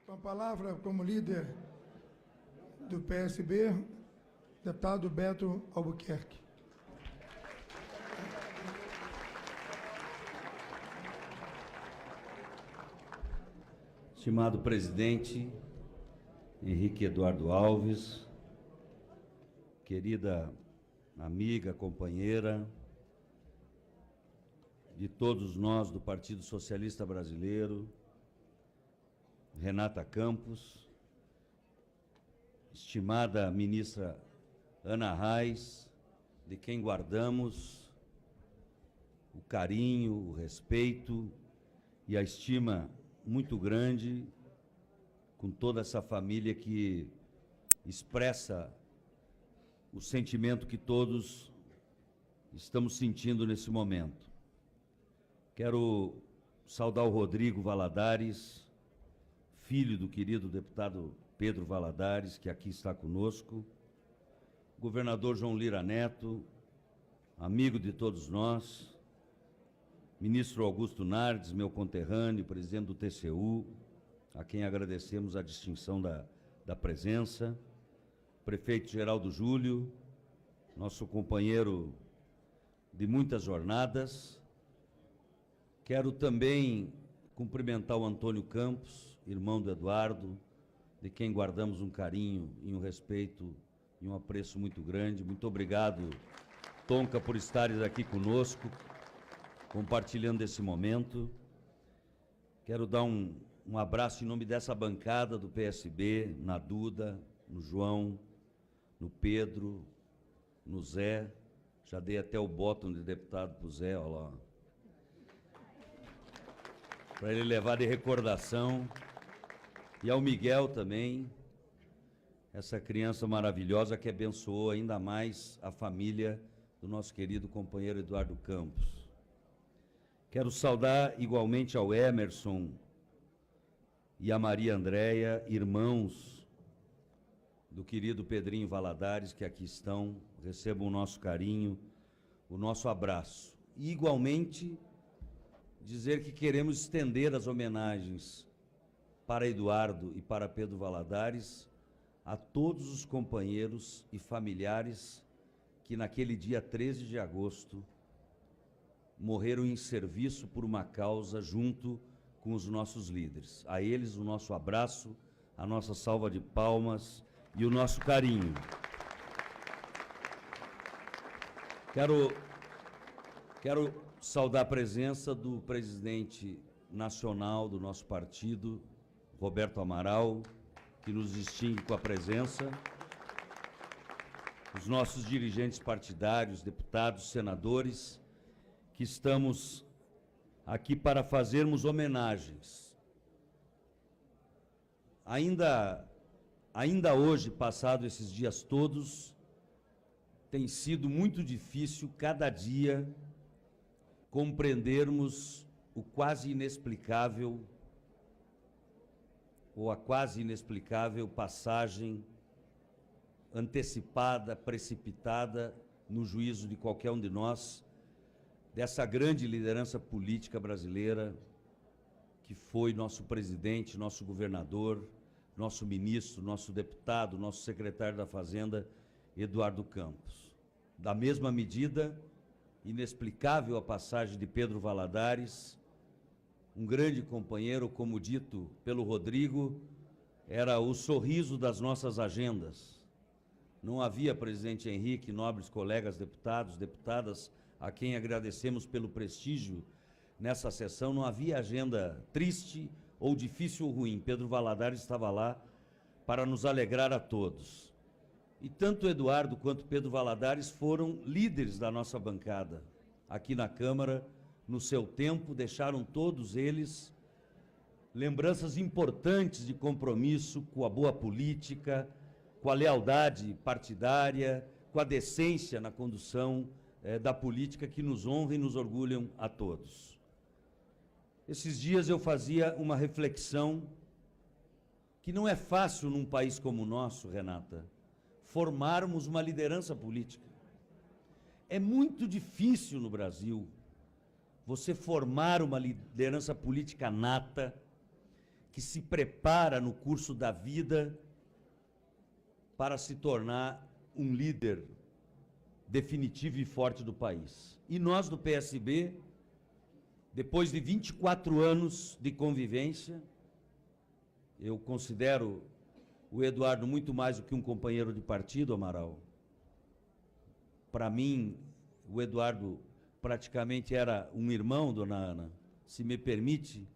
Com a palavra, como líder do PSB, deputado Beto Albuquerque. Estimado presidente Henrique Eduardo Alves, querida amiga, companheira de todos nós do Partido Socialista Brasileiro, Renata Campos, estimada ministra Ana Reis, de quem guardamos o carinho, o respeito e a estima muito grande, com toda essa família que expressa o sentimento que todos estamos sentindo nesse momento. Quero saudar o Rodrigo Valadares, filho do querido deputado Pedro Valadares, que aqui está conosco, governador João Lira Neto, amigo de todos nós, ministro Augusto Nardes, meu conterrâneo, presidente do TCU, a quem agradecemos a distinção da presença, prefeito Geraldo Júlio, nosso companheiro de muitas jornadas. Quero também cumprimentar o Antônio Campos, irmão do Eduardo, de quem guardamos um carinho e um respeito e um apreço muito grande. Muito obrigado, Tonka, por estares aqui conosco, compartilhando esse momento. Quero dar um abraço em nome dessa bancada do PSB, na Duda, no João, no Pedro, no Zé. Já dei até o botão de deputado para o Zé, olha lá, para ele levar de recordação. E ao Miguel também, essa criança maravilhosa que abençoou ainda mais a família do nosso querido companheiro Eduardo Campos. Quero saudar igualmente ao Emerson e a Maria Andréia, irmãos do querido Pedrinho Valadares, que aqui estão. Recebam o nosso carinho, o nosso abraço. E igualmente dizer que queremos estender as homenagens para Eduardo e para Pedro Valadares a todos os companheiros e familiares que naquele dia 13 de agosto morreram em serviço por uma causa junto com os nossos líderes. A eles o nosso abraço, a nossa salva de palmas e o nosso carinho. Quero saudar a presença do presidente nacional do nosso partido, Roberto Amaral, que nos distingue com a presença, os nossos dirigentes partidários, deputados, senadores, que estamos aqui para fazermos homenagens. Ainda hoje, passado esses dias todos, tem sido muito difícil, cada dia, compreendermos o quase inexplicável, ou a quase inexplicável passagem antecipada, precipitada, no juízo de qualquer um de nós, dessa grande liderança política brasileira, que foi nosso presidente, nosso governador, nosso ministro, nosso deputado, nosso secretário da Fazenda, Eduardo Campos. Da mesma medida, inexplicável a passagem de Pedro Valadares, um grande companheiro, como dito pelo Rodrigo, era o sorriso das nossas agendas. Não havia, presidente Henrique, nobres colegas deputados, deputadas, a quem agradecemos pelo prestígio nessa sessão, não havia agenda triste ou difícil ou ruim. Pedro Valadares estava lá para nos alegrar a todos. E tanto Eduardo quanto Pedro Valadares foram líderes da nossa bancada aqui na Câmara. No seu tempo, deixaram todos eles lembranças importantes de compromisso com a boa política, com a lealdade partidária, com a decência na condução da política, que nos honra e nos orgulham a todos. Esses dias eu fazia uma reflexão que não é fácil num país como o nosso, Renata, formarmos uma liderança política. É muito difícil no Brasil você formar uma liderança política nata, que se prepara no curso da vida para se tornar um líder definitivo e forte do país. E nós, do PSB, depois de 24 anos de convivência, eu considero o Eduardo muito mais do que um companheiro de partido, Amaral. Para mim, o Eduardo praticamente era um irmão, dona Ana, se me permite,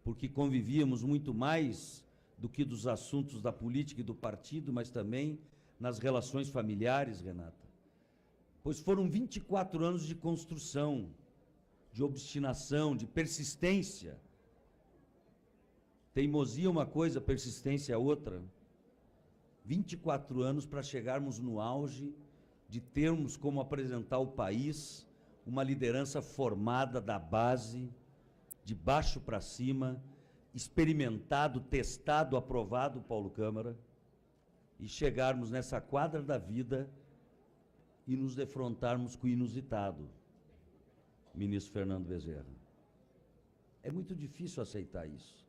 porque convivíamos muito mais do que dos assuntos da política e do partido, mas também nas relações familiares, Renata. Pois foram 24 anos de construção, de obstinação, de persistência. Teimosia é uma coisa, persistência é outra. 24 anos para chegarmos no auge de termos como apresentar o país uma liderança formada da base, de baixo para cima, experimentado, testado, aprovado, Paulo Câmara, e chegarmos nessa quadra da vida e nos defrontarmos com o inusitado, ministro Fernando Bezerra. É muito difícil aceitar isso.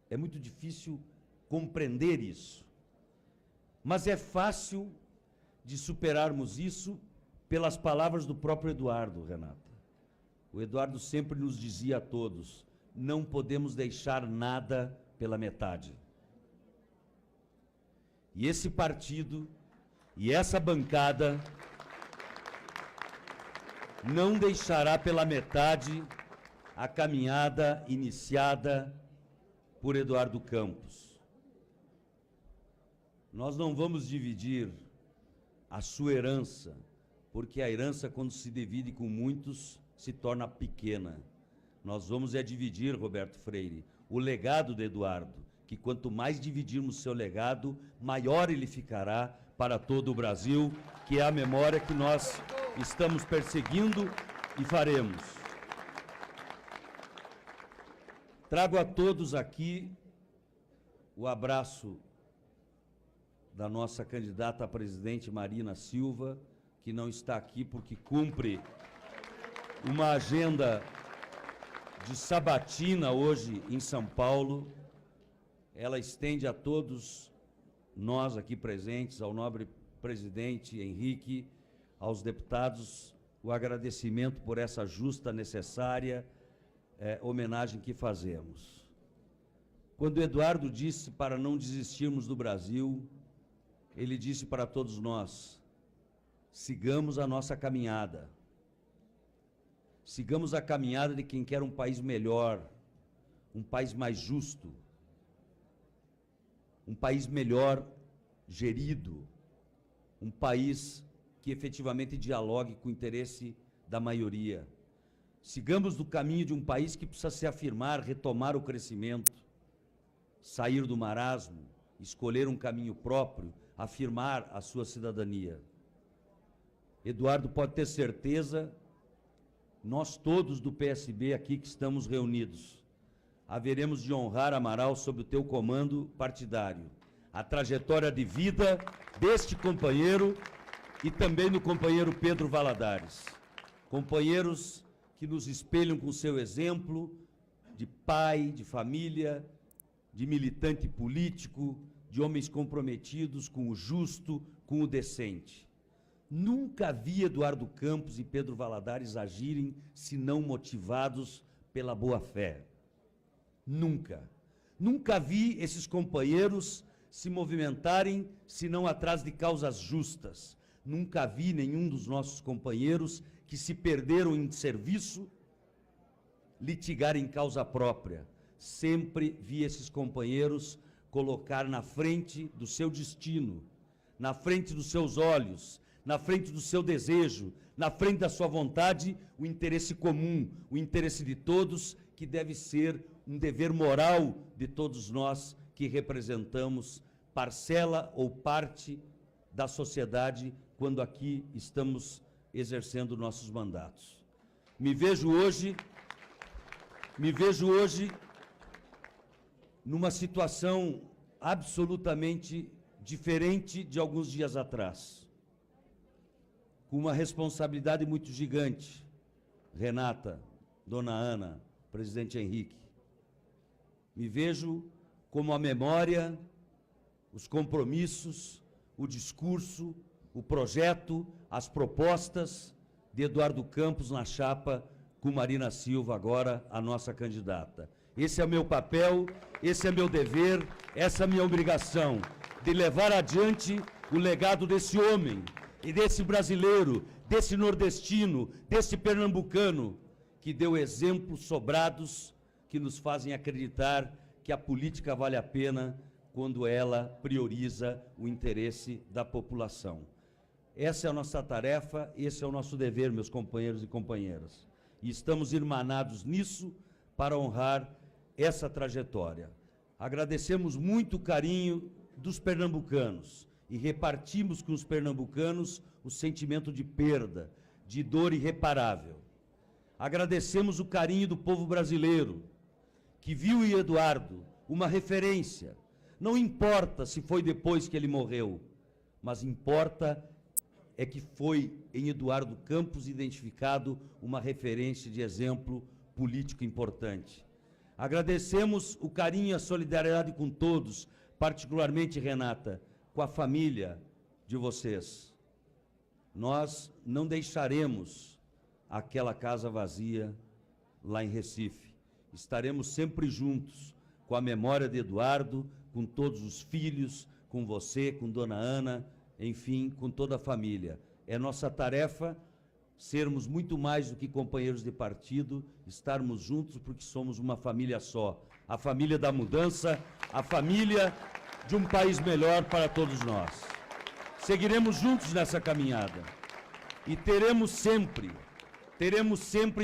É muito difícil compreender isso. Mas é fácil de superarmos isso pelas palavras do próprio Eduardo, Renata. O Eduardo sempre nos dizia a todos: não podemos deixar nada pela metade. E esse partido e essa bancada não deixará pela metade a caminhada iniciada por Eduardo Campos. Nós não vamos dividir a sua herança, porque a herança, quando se divide com muitos, se torna pequena. Nós vamos dividir, Roberto Freire, o legado de Eduardo, que quanto mais dividirmos seu legado, maior ele ficará para todo o Brasil, que é a memória que nós estamos perseguindo e faremos. Trago a todos aqui o abraço da nossa candidata a presidente, Marina Silva, que não está aqui porque cumpre uma agenda de sabatina hoje em São Paulo. Ela estende a todos nós aqui presentes, ao nobre presidente Henrique, aos deputados, o agradecimento por essa justa, necessária homenagem que fazemos. Quando Eduardo disse para não desistirmos do Brasil, ele disse para todos nós: sigamos a nossa caminhada. Sigamos a caminhada de quem quer um país melhor, um país mais justo, um país melhor gerido, um país que efetivamente dialogue com o interesse da maioria. Sigamos no caminho de um país que precisa se afirmar, retomar o crescimento, sair do marasmo, escolher um caminho próprio, afirmar a sua cidadania. Eduardo, pode ter certeza, nós todos do PSB aqui que estamos reunidos, haveremos de honrar, Amaral, sob o teu comando partidário, a trajetória de vida deste companheiro e também do companheiro Pedro Valadares. Companheiros que nos espelham com seu exemplo de pai, de família, de militante político, de homens comprometidos com o justo, com o decente. Nunca vi Eduardo Campos e Pedro Valadares agirem senão motivados pela boa-fé. Nunca. Nunca vi esses companheiros se movimentarem senão atrás de causas justas. Nunca vi nenhum dos nossos companheiros que se perderam em serviço litigar em causa própria. Sempre vi esses companheiros colocar na frente do seu destino, na frente dos seus olhos, na frente do seu desejo, na frente da sua vontade, o interesse comum, o interesse de todos, que deve ser um dever moral de todos nós que representamos parcela ou parte da sociedade quando aqui estamos exercendo nossos mandatos. Me vejo hoje numa situação absolutamente diferente de alguns dias atrás, com uma responsabilidade muito gigante. Renata, dona Ana, presidente Henrique, me vejo como a memória, os compromissos, o discurso, o projeto, as propostas de Eduardo Campos na chapa com Marina Silva, agora a nossa candidata. Esse é o meu papel, esse é meu dever, essa é a minha obrigação, de levar adiante o legado desse homem e desse brasileiro, desse nordestino, desse pernambucano, que deu exemplos sobrados que nos fazem acreditar que a política vale a pena quando ela prioriza o interesse da população. Essa é a nossa tarefa, esse é o nosso dever, meus companheiros e companheiras. E estamos irmanados nisso para honrar essa trajetória. Agradecemos muito o carinho dos pernambucanos e repartimos com os pernambucanos o sentimento de perda, de dor irreparável. Agradecemos o carinho do povo brasileiro, que viu em Eduardo uma referência. Não importa se foi depois que ele morreu, mas importa é que foi em Eduardo Campos identificado uma referência de exemplo político importante. Agradecemos o carinho e a solidariedade com todos, particularmente, Renata, com a família de vocês. Nós não deixaremos aquela casa vazia lá em Recife. Estaremos sempre juntos, com a memória de Eduardo, com todos os filhos, com você, com Dona Ana, enfim, com toda a família. É nossa tarefa sermos muito mais do que companheiros de partido, estarmos juntos porque somos uma família só. A família da mudança, a família de um país melhor para todos nós. Seguiremos juntos nessa caminhada e teremos sempre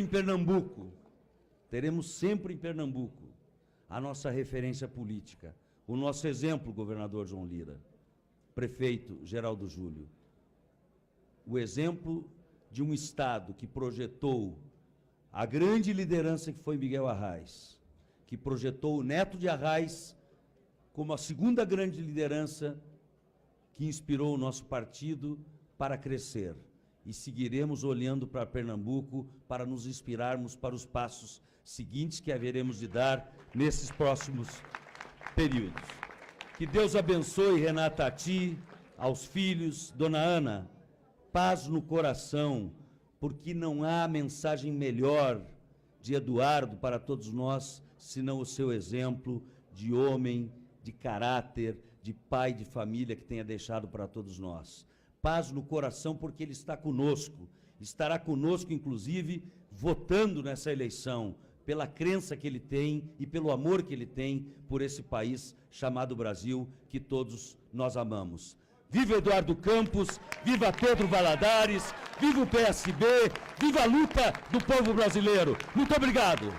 em Pernambuco, a nossa referência política, o nosso exemplo, governador João Lira, prefeito Geraldo Júlio, o exemplo de um Estado que projetou a grande liderança que foi Miguel Arraes, que projetou o neto de Arraes como a segunda grande liderança que inspirou o nosso partido para crescer. E seguiremos olhando para Pernambuco para nos inspirarmos para os passos seguintes que haveremos de dar nesses próximos períodos. Que Deus abençoe, Renata, a ti, aos filhos, Dona Ana, paz no coração, porque não há mensagem melhor de Eduardo para todos nós, senão o seu exemplo de homem, de caráter, de pai de família que tenha deixado para todos nós. Paz no coração, porque ele está conosco, estará conosco, inclusive, votando nessa eleição, pela crença que ele tem e pelo amor que ele tem por esse país chamado Brasil, que todos nós amamos. Viva Eduardo Campos, viva Pedro Valadares, viva o PSB, viva a luta do povo brasileiro. Muito obrigado.